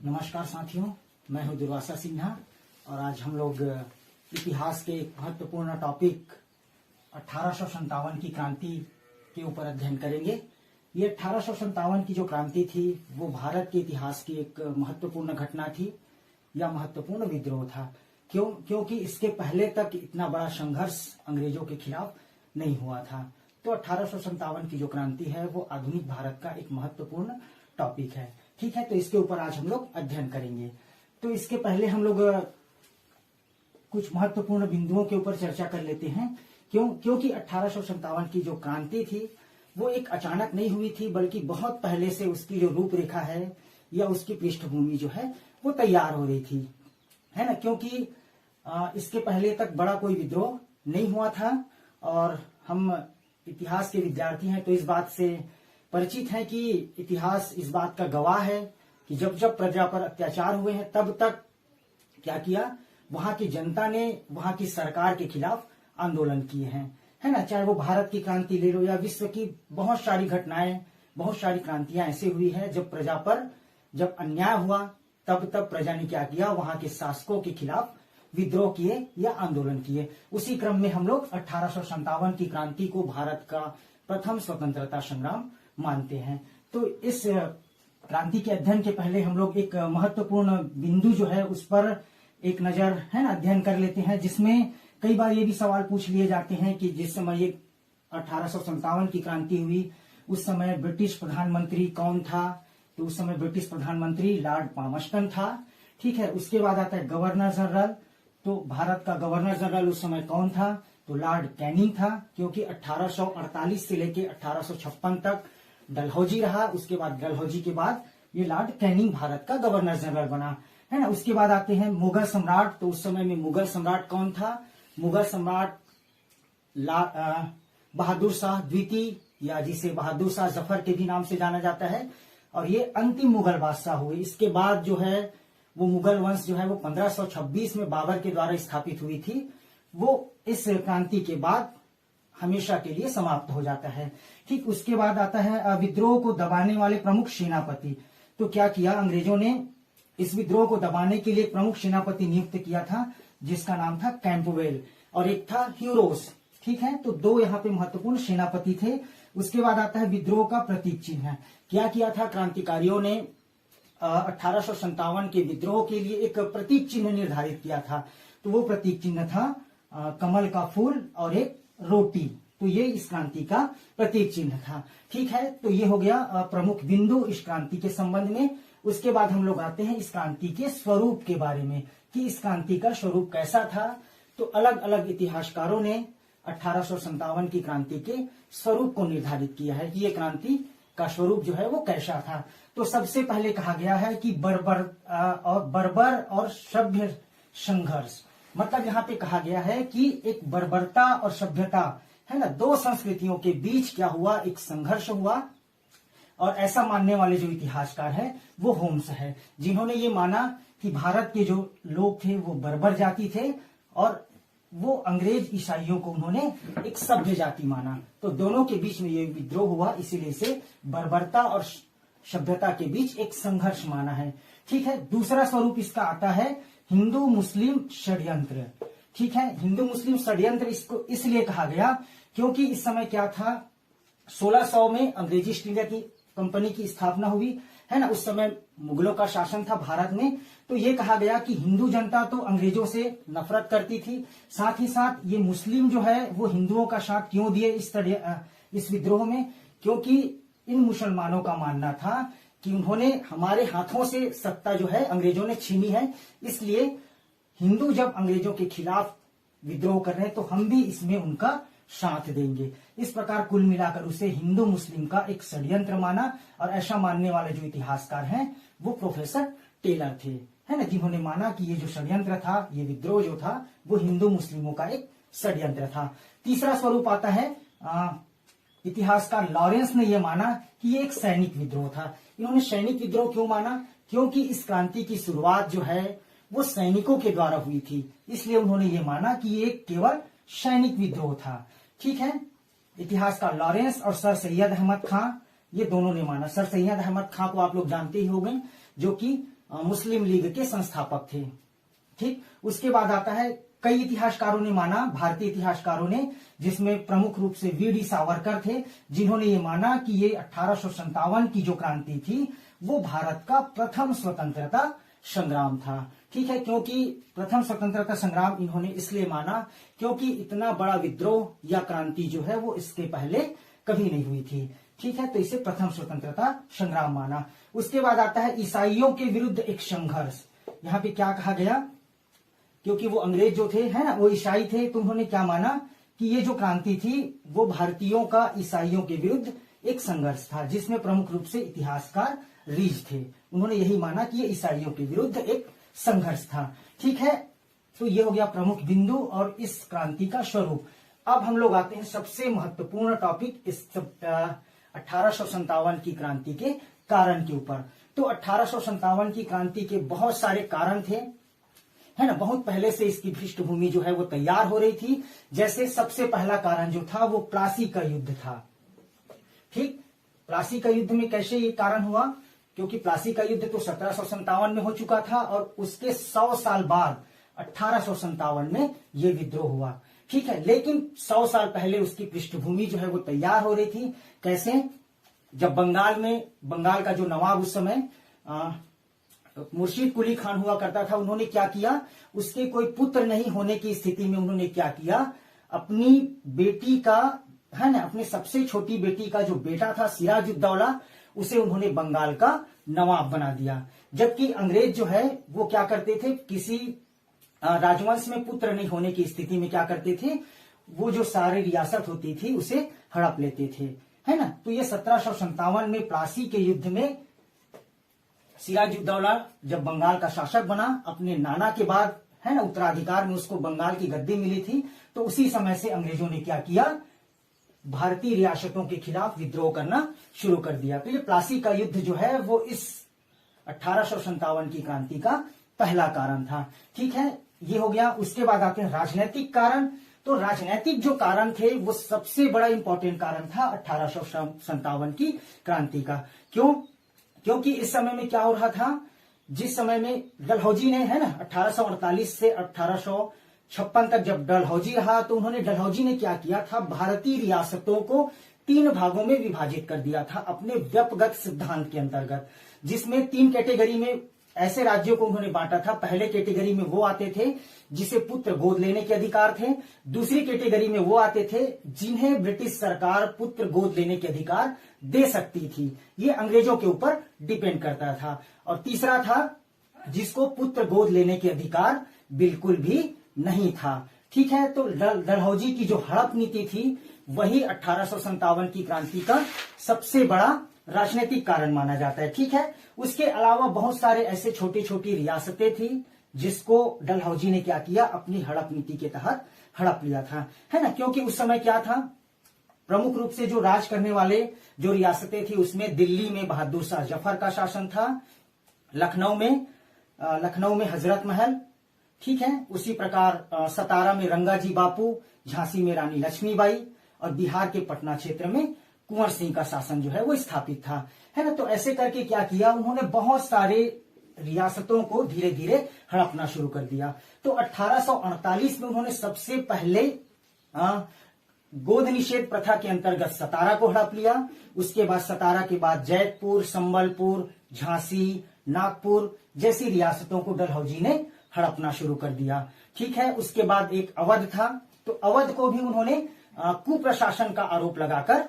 नमस्कार साथियों, मैं हूं दुर्वासा सिन्हा और आज हम लोग इतिहास के एक महत्वपूर्ण टॉपिक 1857 की क्रांति के ऊपर अध्ययन करेंगे। ये 1857 की जो क्रांति थी वो भारत के इतिहास की एक महत्वपूर्ण घटना थी या महत्वपूर्ण विद्रोह था। क्योंकि इसके पहले तक इतना बड़ा संघर्ष अंग्रेजों के खिलाफ नहीं हुआ था। तो 1857 की जो क्रांति है वो आधुनिक भारत का एक महत्वपूर्ण टॉपिक है। ठीक है, तो इसके ऊपर आज हम लोग अध्ययन करेंगे। तो इसके पहले हम लोग कुछ महत्वपूर्ण बिंदुओं के ऊपर चर्चा कर लेते हैं। क्योंकि 1857 की जो क्रांति थी वो एक अचानक नहीं हुई थी, बल्कि बहुत पहले से उसकी जो रूपरेखा है या उसकी पृष्ठभूमि जो है वो तैयार हो रही थी, है ना। क्योंकि इसके पहले तक बड़ा कोई विद्रोह नहीं हुआ था और हम इतिहास के विद्यार्थी हैं तो इस बात से परिचित हैं कि इतिहास इस बात का गवाह है कि जब जब प्रजा पर अत्याचार हुए हैं तब तक क्या किया, वहां की जनता ने वहां की सरकार के खिलाफ आंदोलन किए हैं, है ना। चाहे वो भारत की क्रांति ले लो या विश्व की बहुत सारी घटनाएं, बहुत सारी क्रांतियां ऐसे हुई है जब प्रजा पर जब अन्याय हुआ तब प्रजा ने क्या किया, वहां के शासकों के खिलाफ विद्रोह किए या आंदोलन किए। उसी क्रम में हम लोग 1857 की क्रांति को भारत का प्रथम स्वतंत्रता संग्राम मानते हैं। तो इस क्रांति के अध्ययन के पहले हम लोग एक महत्वपूर्ण बिंदु जो है उस पर एक नजर, है ना, अध्ययन कर लेते हैं, जिसमें कई बार ये भी सवाल पूछ लिए जाते हैं कि जिस समय ये 1857 की क्रांति हुई उस समय ब्रिटिश प्रधानमंत्री कौन था। तो उस समय ब्रिटिश प्रधानमंत्री लॉर्ड पामस्टन था। ठीक है, उसके बाद आता है गवर्नर जनरल। तो भारत का गवर्नर जनरल उस समय कौन था, तो लॉर्ड कैनिंग था। क्योंकि 1848 से लेके 1856 तक डलहौजी रहा। उसके बाद डलहौजी के बाद ये लॉर्ड कैनिंग भारत का गवर्नर जनरल बना, है ना। उसके बाद आते हैं मुगल सम्राट। तो उस समय में मुगल सम्राट कौन था, मुगल सम्राट बहादुर शाह द्वितीय या जिसे बहादुर शाह जफर के भी नाम से जाना जाता है। और ये अंतिम मुगल बादशाह हुए। इसके बाद जो है वो मुगल वंश जो है वो 1526 में बाबर के द्वारा स्थापित हुई थी। वो इस क्रांति के बाद हमेशा के लिए समाप्त हो जाता है। ठीक, उसके बाद आता है विद्रोह को दबाने वाले प्रमुख सेनापति। तो क्या किया, अंग्रेजों ने इस विद्रोह को दबाने के लिए एक प्रमुख सेनापति नियुक्त किया था जिसका नाम था कैंपबेल और एक था ह्यूरोस। ठीक है, तो दो यहाँ पे महत्वपूर्ण सेनापति थे। उसके बाद आता है विद्रोह का प्रतीक चिन्ह। क्या किया था क्रांतिकारियों ने 1857 के विद्रोह के लिए एक प्रतीक चिन्ह निर्धारित किया था। तो वो प्रतीक चिन्ह था कमल का फूल और एक रोटी। तो ये इस क्रांति का प्रतीक चिन्ह था। ठीक है, तो ये हो गया प्रमुख बिंदु इस क्रांति के संबंध में। उसके बाद हम लोग आते हैं इस क्रांति के स्वरूप के बारे में कि इस क्रांति का स्वरूप कैसा था। तो अलग अलग इतिहासकारों ने 1857 की क्रांति के स्वरूप को निर्धारित किया है कि ये क्रांति का स्वरूप जो है वो कैसा था। तो सबसे पहले कहा गया है कि बर्बर और सभ्य संघर्ष। मतलब यहाँ पे कहा गया है कि एक बर्बरता और सभ्यता, है ना, दो संस्कृतियों के बीच क्या हुआ, एक संघर्ष हुआ। और ऐसा मानने वाले जो इतिहासकार है वो होम्स है, जिन्होंने ये माना कि भारत के जो लोग थे वो बर्बर जाति थे और वो अंग्रेज ईसाइयों को उन्होंने एक सभ्य जाति माना। तो दोनों के बीच में ये विद्रोह हुआ, इसीलिए इसे बर्बरता और सभ्यता के बीच एक संघर्ष माना है। ठीक है, दूसरा स्वरूप इसका आता है हिंदू मुस्लिम षड्यंत्र। ठीक है, हिंदू मुस्लिम षड्यंत्र इसको इसलिए कहा गया क्योंकि इस समय क्या था, 1600 में अंग्रेजी ईस्ट इंडिया की कंपनी की स्थापना हुई, है ना। उस समय मुगलों का शासन था भारत में। तो ये कहा गया कि हिंदू जनता तो अंग्रेजों से नफरत करती थी, साथ ही साथ ये मुस्लिम जो है वो हिंदुओं का साथ क्यों दिए इस विद्रोह में, क्योंकि इन मुसलमानों का मानना था कि उन्होंने हमारे हाथों से सत्ता जो है अंग्रेजों ने छीनी है, इसलिए हिंदू जब अंग्रेजों के खिलाफ विद्रोह कर रहे हैं तो हम भी इसमें उनका साथ देंगे। इस प्रकार कुल मिलाकर उसे हिंदू मुस्लिम का एक षड्यंत्र माना। और ऐसा मानने वाले जो इतिहासकार हैं वो प्रोफेसर टेलर थे, है ना, जिन्होंने माना कि ये जो षड्यंत्र था, ये विद्रोह जो था वो हिंदू मुस्लिमों का एक षड्यंत्र था। तीसरा स्वरूप आता है इतिहासकार लॉरेंस ने यह माना कि ये एक सैनिक विद्रोह था। इन्होंने सैनिक विद्रोह क्यों माना, क्योंकि इस क्रांति की शुरुआत जो है वो सैनिकों के द्वारा हुई थी, इसलिए उन्होंने ये माना कि ये केवल सैनिक विद्रोह था। ठीक है, इतिहासकार लॉरेंस और सर सैयद अहमद खां ये दोनों ने माना। सर सैयद अहमद खां को आप लोग जानते ही होंगे, जो कि मुस्लिम लीग के संस्थापक थे। ठीक, उसके बाद आता है कई इतिहासकारों ने माना, भारतीय इतिहासकारों ने, जिसमें प्रमुख रूप से वी.डी. सावरकर थे, जिन्होंने ये माना कि ये 1857 की जो क्रांति थी वो भारत का प्रथम स्वतंत्रता संग्राम था। ठीक है, क्योंकि प्रथम स्वतंत्रता संग्राम इन्होंने इसलिए माना क्योंकि इतना बड़ा विद्रोह या क्रांति जो है वो इसके पहले कभी नहीं हुई थी। ठीक है, तो इसे प्रथम स्वतंत्रता संग्राम माना। उसके बाद आता है ईसाइयों के विरुद्ध एक संघर्ष। यहाँ पे क्या कहा गया, क्योंकि वो अंग्रेज जो थे, है ना, वो ईसाई थे, तो उन्होंने क्या माना कि ये जो क्रांति थी वो भारतीयों का ईसाइयों के विरुद्ध एक संघर्ष था, जिसमें प्रमुख रूप से इतिहासकार रीज थे। उन्होंने यही माना कि ये ईसाइयों के विरुद्ध एक संघर्ष था। ठीक है, तो ये हो गया प्रमुख बिंदु और इस क्रांति का स्वरूप। अब हम लोग आते हैं सबसे महत्वपूर्ण टॉपिक, इस 1857 की क्रांति के कारण के ऊपर। तो 1857 की क्रांति के बहुत सारे कारण थे, है ना, बहुत पहले से इसकी पृष्ठभूमि जो है वो तैयार हो रही थी। जैसे सबसे पहला कारण जो था वो प्लासी का युद्ध था। ठीक, प्लासी का युद्ध में कैसे ये कारण हुआ, क्योंकि प्लासी का युद्ध तो 1757 में हो चुका था और उसके 100 साल बाद 1857 में ये विद्रोह हुआ। ठीक है, लेकिन 100 साल पहले उसकी पृष्ठभूमि जो है वो तैयार हो रही थी। कैसे, जब बंगाल का जो नवाब उस समय मुर्शीद कुली खान हुआ करता था, उन्होंने क्या किया, उसके कोई पुत्र नहीं होने की स्थिति में उन्होंने क्या किया, अपनी बेटी का, है ना, अपनी सबसे छोटी बेटी का जो बेटा था सिराजुद्दौला, उसे उन्होंने बंगाल का नवाब बना दिया। जबकि अंग्रेज जो है वो क्या करते थे, किसी राजवंश में पुत्र नहीं होने की स्थिति में क्या करते थे, वो जो सारी रियासत होती थी उसे हड़प लेते थे, है ना। तो ये 1757 में प्लासी के युद्ध में सिराजुद्दौला जब बंगाल का शासक बना, अपने नाना के बाद, है ना, उत्तराधिकार में उसको बंगाल की गद्दी मिली थी, तो उसी समय से अंग्रेजों ने क्या किया, भारतीय रियासतों के खिलाफ विद्रोह करना शुरू कर दिया। तो ये प्लासी का युद्ध जो है वो इस 1857 की क्रांति का पहला कारण था। ठीक है, ये हो गया। उसके बाद आते हैं राजनीतिक कारण। तो राजनीतिक जो कारण थे वो सबसे बड़ा इंपॉर्टेंट कारण था 1857 की क्रांति का। क्यों, क्योंकि इस समय में क्या हो रहा था, जिस समय में डलहौजी ने, है ना, 1848 से 1856 तक जब डलहौजी रहा, तो उन्होंने, डलहौजी ने क्या किया था, भारतीय रियासतों को 3 भागों में विभाजित कर दिया था अपने व्यपगत सिद्धांत के अंतर्गत, जिसमें 3 कैटेगरी में ऐसे राज्यों को उन्होंने बांटा था। पहले कैटेगरी में वो आते थे जिसे पुत्र गोद लेने के अधिकार थे, दूसरी कैटेगरी में वो आते थे जिन्हें ब्रिटिश सरकार पुत्र गोद लेने के अधिकार दे सकती थी, ये अंग्रेजों के ऊपर डिपेंड करता था, और तीसरा था जिसको पुत्र गोद लेने के अधिकार बिल्कुल भी नहीं था। ठीक है, तो डलहौजी की जो हड़प नीति थी वही 1857 की क्रांति का सबसे बड़ा राजनीतिक कारण माना जाता है। ठीक है, उसके अलावा बहुत सारे ऐसे छोटी छोटी रियासतें थी जिसको डलहौजी ने क्या किया, अपनी हड़प नीति के तहत हड़प लिया था, है ना। क्योंकि उस समय क्या था, प्रमुख रूप से जो राज करने वाले जो रियासतें थी उसमें दिल्ली में बहादुर शाह जफर का शासन था, लखनऊ में हजरत महल, ठीक है, उसी प्रकार सतारा में रंगाजी बापू, झांसी में रानी लक्ष्मीबाई, और बिहार के पटना क्षेत्र में कुंवर सिंह का शासन जो है वो स्थापित था, है ना। तो ऐसे करके क्या किया, उन्होंने बहुत सारे रियासतों को धीरे धीरे हड़पना शुरू कर दिया। तो 1848 में उन्होंने सबसे पहले गोद निषेध प्रथा के अंतर्गत सतारा को हड़प लिया। उसके बाद सतारा के बाद जैतपुर, संबलपुर, झांसी, नागपुर जैसी रियासतों को डलहौजी ने हड़पना शुरू कर दिया। ठीक है, उसके बाद एक अवध था, तो अवध को भी उन्होंने कुप्रशासन का आरोप लगाकर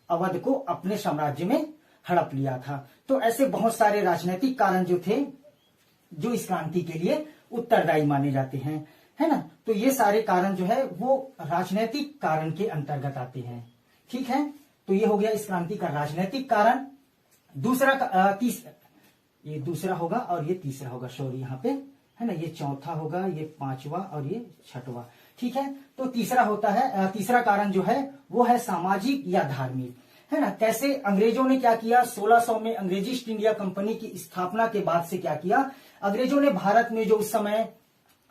अवध को अपने साम्राज्य में हड़प लिया था। तो ऐसे बहुत सारे राजनीतिक कारण जो थे जो इस क्रांति के लिए उत्तरदायी माने जाते हैं, है ना। तो ये सारे कारण जो है वो राजनीतिक कारण के अंतर्गत आते हैं। ठीक है, तो ये हो गया इस क्रांति का राजनीतिक कारण। ये दूसरा होगा और ये तीसरा होगा, सॉरी यहाँ पे, है ना, ये चौथा होगा, ये पांचवा और ये छठवां। ठीक है, तो तीसरा होता है, तीसरा कारण जो है वो है सामाजिक या धार्मिक, है ना। कैसे, अंग्रेजों ने क्या किया, 1600 में अंग्रेजी ईस्ट इंडिया कंपनी की स्थापना के बाद से क्या किया, अंग्रेजों ने भारत में जो उस समय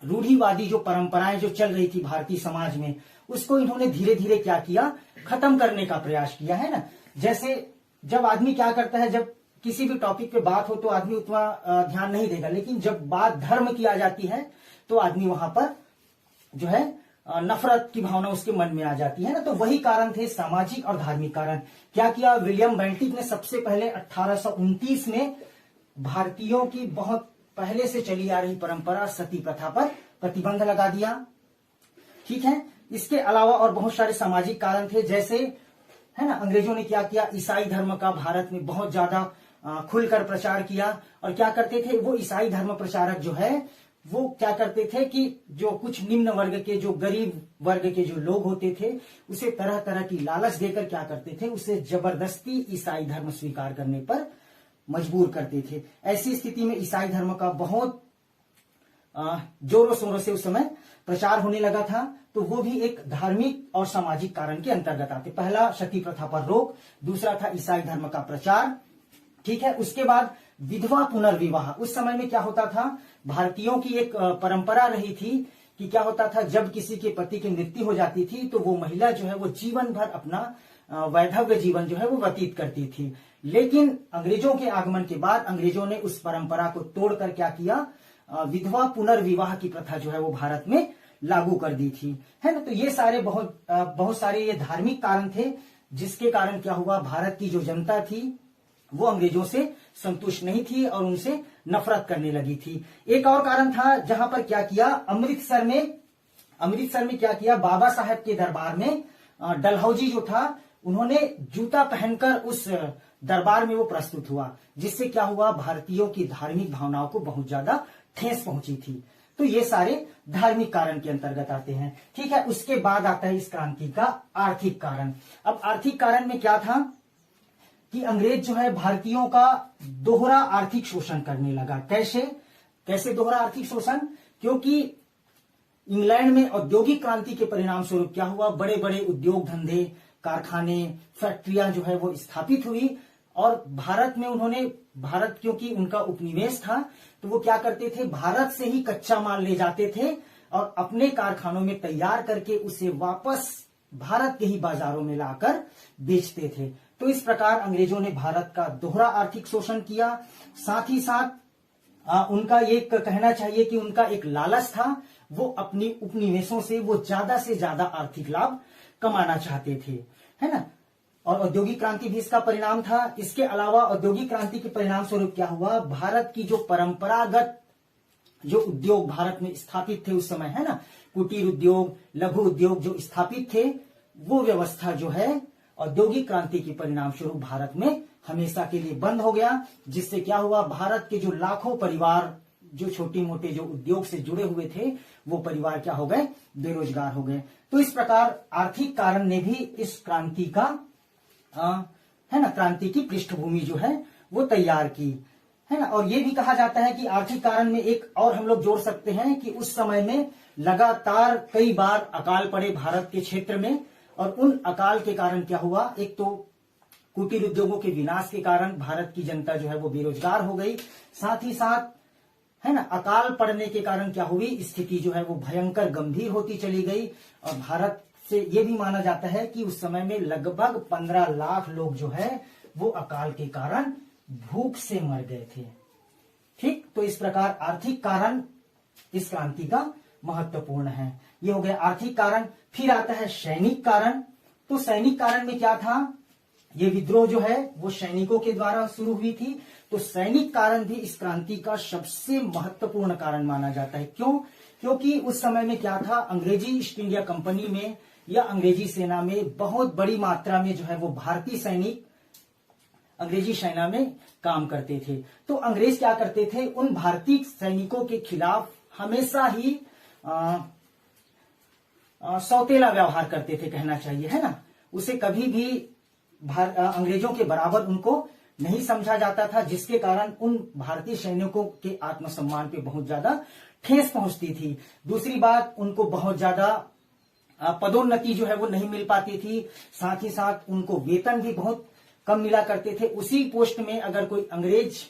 रूढ़िवादी जो परंपराएं जो चल रही थी भारतीय समाज में, उसको इन्होंने धीरे धीरे क्या किया, खत्म करने का प्रयास किया, है ना। जैसे जब आदमी क्या करता है, जब किसी भी टॉपिक पे बात हो तो आदमी उतना ध्यान नहीं देगा, लेकिन जब बात धर्म की आ जाती है तो आदमी वहां पर जो है नफरत की भावना उसके मन में आ जाती है ना। तो वही कारण थे सामाजिक और धार्मिक कारण। क्या किया विलियम बेंटिक ने सबसे पहले 1829 में भारतीयों की बहुत पहले से चली आ रही परंपरा सती प्रथा पर प्रतिबंध लगा दिया। ठीक है, इसके अलावा और बहुत सारे सामाजिक कारण थे, जैसे है ना अंग्रेजों ने क्या किया, ईसाई धर्म का भारत में बहुत ज्यादा खुलकर प्रचार किया। और क्या करते थे वो ईसाई धर्म प्रचारक जो है वो क्या करते थे कि जो कुछ निम्न वर्ग के, जो गरीब वर्ग के जो लोग होते थे उसे तरह तरह की लालच देकर क्या करते थे, उसे जबरदस्ती ईसाई धर्म स्वीकार करने पर मजबूर करते थे। ऐसी स्थिति में ईसाई धर्म का बहुत जोरों शोरों से उस समय प्रचार होने लगा था। तो वो भी एक धार्मिक और सामाजिक कारण के अंतर्गत आते। पहला सती प्रथा पर रोक, दूसरा था ईसाई धर्म का प्रचार। ठीक है, उसके बाद विधवा पुनर्विवाह। उस समय में क्या होता था, भारतीयों की एक परंपरा रही थी कि क्या होता था, जब किसी के पति की मृत्यु हो जाती थी तो वो महिला जो है वो जीवन भर अपना वैधव्य जीवन जो है वो व्यतीत करती थी। लेकिन अंग्रेजों के आगमन के बाद अंग्रेजों ने उस परंपरा को तोड़कर क्या किया, विधवा पुनर्विवाह की प्रथा जो है वो भारत में लागू कर दी थी, है ना। तो ये सारे बहुत सारे ये धार्मिक कारण थे, जिसके कारण क्या हुआ, भारत की जो जनता थी वो अंग्रेजों से संतुष्ट नहीं थी और उनसे नफरत करने लगी थी। एक और कारण था जहां पर क्या किया, अमृतसर में क्या किया, बाबा साहेब के दरबार में डलहौजी जो था उन्होंने जूता पहनकर उस दरबार में वो प्रस्तुत हुआ, जिससे क्या हुआ, भारतीयों की धार्मिक भावनाओं को बहुत ज्यादा ठेस पहुंची थी। तो ये सारे धार्मिक कारण के अंतर्गत आते हैं। ठीक है, उसके बाद आता है इस क्रांति का आर्थिक कारण। अब आर्थिक कारण में क्या था कि अंग्रेज जो है भारतीयों का दोहरा आर्थिक शोषण करने लगा। कैसे दोहरा आर्थिक शोषण, क्योंकि इंग्लैंड में औद्योगिक क्रांति के परिणाम स्वरूप क्या हुआ, बड़े बड़े उद्योग धंधे, कारखाने, फैक्ट्रियां जो है वो स्थापित हुई। और भारत क्योंकि उनका उपनिवेश था तो वो क्या करते थे, भारत से ही कच्चा माल ले जाते थे और अपने कारखानों में तैयार करके उसे वापस भारत के ही बाजारों में लाकर बेचते थे। तो इस प्रकार अंग्रेजों ने भारत का दोहरा आर्थिक शोषण किया। साथ ही साथ उनका एक कहना चाहिए कि उनका एक लालच था, वो अपनी उपनिवेशों से वो ज्यादा से ज्यादा आर्थिक लाभ कमाना चाहते थे, है ना। और औद्योगिक क्रांति भी इसका परिणाम था। इसके अलावा औद्योगिक क्रांति के परिणाम स्वरूप क्या हुआ, भारत की जो परंपरागत जो उद्योग भारत में स्थापित थे उस समय, है ना, कुटीर उद्योग, लघु उद्योग जो स्थापित थे, वो व्यवस्था जो है औद्योगिक क्रांति के परिणाम स्वरूप भारत में हमेशा के लिए बंद हो गया। जिससे क्या हुआ, भारत के जो लाखों परिवार जो छोटे मोटे जो उद्योग से जुड़े हुए थे वो परिवार क्या हो गए, बेरोजगार हो गए। तो इस प्रकार आर्थिक कारण ने भी इस क्रांति का है ना, क्रांति की पृष्ठभूमि जो है वो तैयार की, है ना। और ये भी कहा जाता है कि आर्थिक कारण में एक और हम लोग जोड़ सकते हैं कि उस समय में लगातार कई बार अकाल पड़े भारत के क्षेत्र में। और उन अकाल के कारण क्या हुआ, एक तो कुटीर उद्योगों के विनाश के कारण भारत की जनता जो है वो बेरोजगार हो गई। साथ ही साथ है ना, अकाल पड़ने के कारण क्या हुई, स्थिति जो है वो भयंकर गंभीर होती चली गई। और भारत से ये भी माना जाता है कि उस समय में लगभग 15 लाख लोग जो है वो अकाल के कारण भूख से मर गए थे। ठीक, तो इस प्रकार आर्थिक कारण इस क्रांति का महत्वपूर्ण है। ये हो गया आर्थिक कारण। फिर आता है सैनिक कारण। तो सैनिक कारण में क्या था, ये विद्रोह जो है वो सैनिकों के द्वारा शुरू हुई थी। तो सैनिक कारण भी इस क्रांति का सबसे महत्वपूर्ण कारण माना जाता है। क्यों, क्योंकि उस समय में क्या था, अंग्रेजी ईस्ट इंडिया कंपनी में या अंग्रेजी सेना में बहुत बड़ी मात्रा में जो है वो भारतीय सैनिक अंग्रेजी सेना में काम करते थे। तो अंग्रेज क्या करते थे, उन भारतीय सैनिकों के खिलाफ हमेशा ही सौतेला व्यवहार करते थे, कहना चाहिए, है ना। उसे कभी भी अंग्रेजों के बराबर उनको नहीं समझा जाता था, जिसके कारण उन भारतीय सैनिकों के आत्मसम्मान पे बहुत ज्यादा ठेस पहुंचती थी। दूसरी बात, उनको बहुत ज्यादा पदोन्नति जो है वो नहीं मिल पाती थी। साथ ही साथ उनको वेतन भी बहुत कम मिला करते थे। उसी पोस्ट में अगर कोई अंग्रेज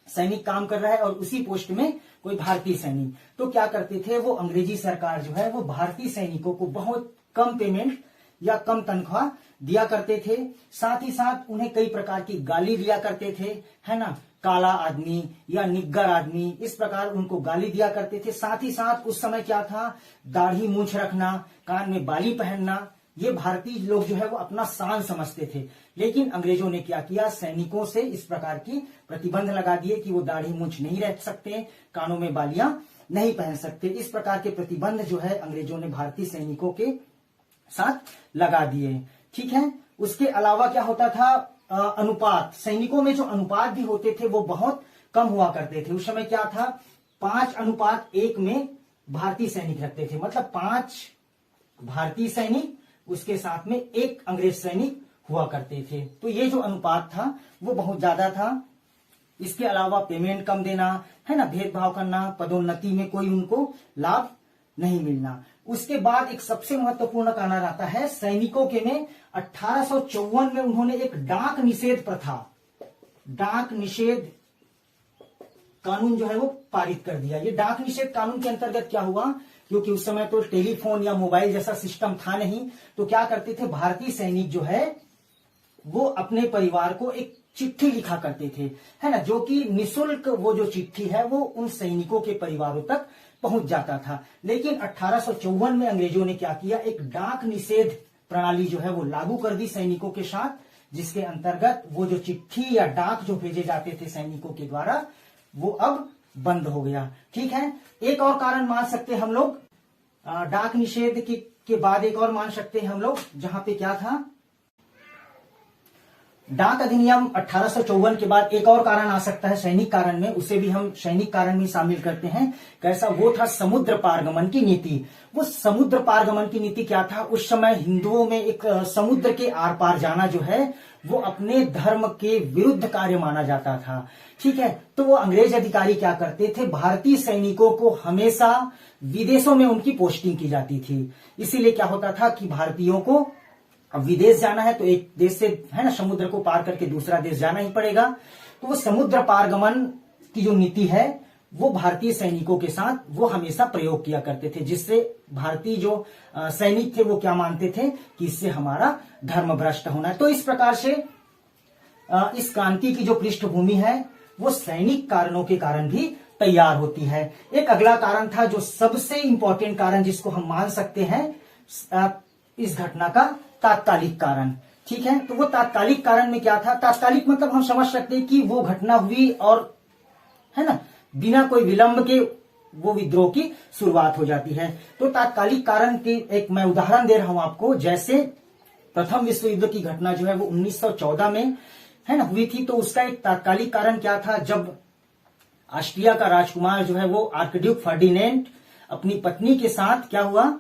सैनिक काम कर रहा है और उसी पोस्ट में कोई भारतीय सैनिक, तो क्या करते थे, वो अंग्रेजी सरकार जो है वो भारतीय सैनिकों को बहुत कम पेमेंट या कम तनख्वाह दिया करते थे। साथ ही साथ उन्हें कई प्रकार की गाली दिया करते थे, है ना, काला आदमी या निग्गर आदमी, इस प्रकार उनको गाली दिया करते थे। साथ ही साथ उस समय क्या था, दाढ़ी मूंछ रखना, कान में बाली पहनना, ये भारतीय लोग जो है वो अपना शान समझते थे। लेकिन अंग्रेजों ने क्या किया, सैनिकों से इस प्रकार की प्रतिबंध लगा दिए कि वो दाढ़ी मूंछ नहीं रख सकते, कानों में बालियां नहीं पहन सकते। इस प्रकार के प्रतिबंध जो है अंग्रेजों ने भारतीय सैनिकों के साथ लगा दिए। ठीक है, उसके अलावा क्या होता था, अनुपात, सैनिकों में जो अनुपात भी होते थे वो बहुत कम हुआ करते थे। उस समय क्या था, 5:1 में भारतीय सैनिक रखते थे, मतलब 5 भारतीय सैनिक, उसके साथ में 1 अंग्रेज सैनिक हुआ करते थे। तो ये जो अनुपात था वो बहुत ज्यादा था। इसके अलावा पेमेंट कम देना, है ना, भेदभाव करना, पदोन्नति में कोई उनको लाभ नहीं मिलना। उसके बाद एक सबसे महत्वपूर्ण कारण आता है सैनिकों के में 1854 में उन्होंने एक डाक निषेध प्रथा, डाक निषेध कानून जो है वो पारित कर दिया। ये डाक निषेध कानून के अंतर्गत क्या हुआ, क्योंकि उस समय तो टेलीफोन या मोबाइल जैसा सिस्टम था नहीं, तो क्या करते थे भारतीय सैनिक जो है वो अपने परिवार को एक चिट्ठी लिखा करते थे, है ना, जो कि निशुल्क वो जो चिट्ठी है वो उन सैनिकों के परिवारों तक पहुंच जाता था। लेकिन 1854 में अंग्रेजों ने क्या किया, एक डाक निषेध प्रणाली जो है वो लागू कर दी सैनिकों के साथ, जिसके अंतर्गत वो जो चिट्ठी या डाक जो भेजे जाते थे सैनिकों के द्वारा वो अब बंद हो गया। ठीक है, एक और कारण मान सकते हैं हम लोग, डाक निषेध के बाद एक और मान सकते हैं हम लोग, जहां पे क्या था, डाक अधिनियम 1854 के बाद एक और कारण आ सकता है सैनिक कारण में, उसे भी हम सैनिक कारण में शामिल करते हैं। कैसा, वो था समुद्र पारगमन की नीति। वो समुद्र पारगमन की नीति क्या था, उस समय हिंदुओं में एक समुद्र के आर पार जाना जो है वो अपने धर्म के विरुद्ध कार्य माना जाता था। ठीक है, तो वो अंग्रेज अधिकारी क्या करते थे, भारतीय सैनिकों को हमेशा विदेशों में उनकी पोस्टिंग की जाती थी। इसीलिए क्या होता था कि भारतीयों को अब विदेश जाना है तो एक देश से, है ना, समुद्र को पार करके दूसरा देश जाना ही पड़ेगा। तो वो समुद्र पारगमन की जो नीति है वो भारतीय सैनिकों के साथ वो हमेशा प्रयोग किया करते थे, जिससे भारतीय जो सैनिक थे वो क्या मानते थे कि इससे हमारा धर्म भ्रष्ट होना है। तो इस प्रकार से इस क्रांति की जो पृष्ठभूमि है वो सैनिक कारणों के कारण भी तैयार होती है। एक अगला कारण था जो सबसे इंपॉर्टेंट कारण जिसको हम मान सकते हैं इस घटना का तात्कालिक कारण। ठीक है, तो वो तात्कालिक कारण में क्या था, तात्कालिक मतलब हम समझ सकते हैं कि वो घटना हुई और, है ना, बिना कोई विलंब के वो विद्रोह की शुरुआत हो जाती है। तो तात्कालिक कारण के एक मैं उदाहरण दे रहा हूं आपको, जैसे प्रथम विश्व युद्ध की घटना जो है वो 1914 में, है ना, हुई थी। तो उसका एक तात्कालिक कारण क्या था, जब ऑस्ट्रिया का राजकुमार जो है वो आर्कड्यूक फर्डिनेंड अपनी पत्नी के साथ क्या हुआ,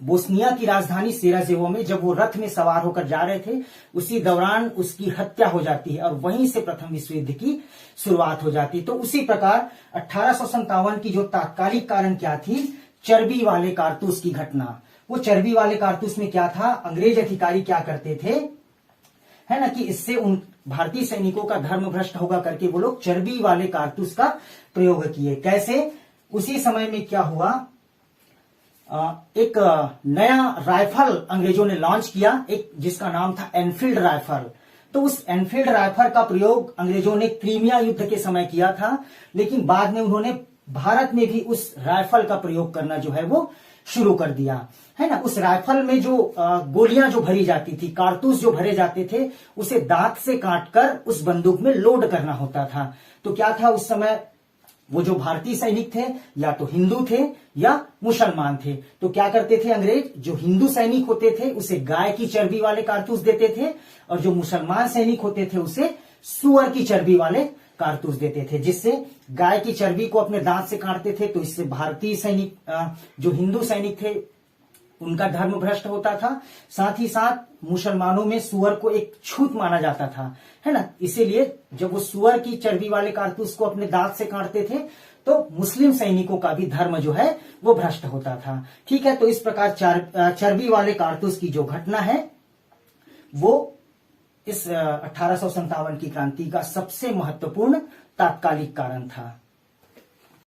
बोस्निया की राजधानी सेराजेवो में जब वो रथ में सवार होकर जा रहे थे, उसी दौरान उसकी हत्या हो जाती है और वहीं से प्रथम विश्व युद्ध की शुरुआत हो जाती है। तो उसी प्रकार 1857 की जो तात्कालिक कारण क्या थी, चर्बी वाले कारतूस की घटना। वो चर्बी वाले कारतूस में क्या था, अंग्रेज अधिकारी क्या करते थे, है ना, कि इससे उन भारतीय सैनिकों का धर्म भ्रष्ट होगा करके वो लोग चर्बी वाले कारतूस का प्रयोग किए। कैसे, उसी समय में क्या हुआ, एक नया राइफल अंग्रेजों ने लॉन्च किया, एक जिसका नाम था एनफील्ड राइफल। तो उस एनफील्ड राइफल का प्रयोग अंग्रेजों ने क्रीमिया युद्ध के समय किया था, लेकिन बाद में उन्होंने भारत में भी उस राइफल का प्रयोग करना जो है वो शुरू कर दिया, है ना। उस राइफल में जो गोलियां जो भरी जाती थी, कारतूस जो भरे जाते थे, उसे दांत से काटकर उस बंदूक में लोड करना होता था। तो क्या था, उस समय वो जो भारतीय सैनिक थे या तो हिंदू थे या मुसलमान थे। तो क्या करते थे अंग्रेज, जो हिंदू सैनिक होते थे उसे गाय की चर्बी वाले कारतूस देते थे और जो मुसलमान सैनिक होते थे उसे सुअर की चर्बी वाले कारतूस देते थे। जिससे गाय की चर्बी को अपने दांत से काटते थे तो इससे भारतीय सैनिक जो हिंदू सैनिक थे उनका धर्म भ्रष्ट होता था। साथ ही साथ मुसलमानों में सुअर को एक छूत माना जाता था, है ना। इसीलिए जब वो सुअर की चर्बी वाले कारतूस को अपने दांत से काटते थे तो मुस्लिम सैनिकों का भी धर्म जो है वो भ्रष्ट होता था। ठीक है, तो इस प्रकार चर्बी वाले कारतूस की जो घटना है वो इस 1857 की क्रांति का सबसे महत्वपूर्ण तात्कालिक कारण था।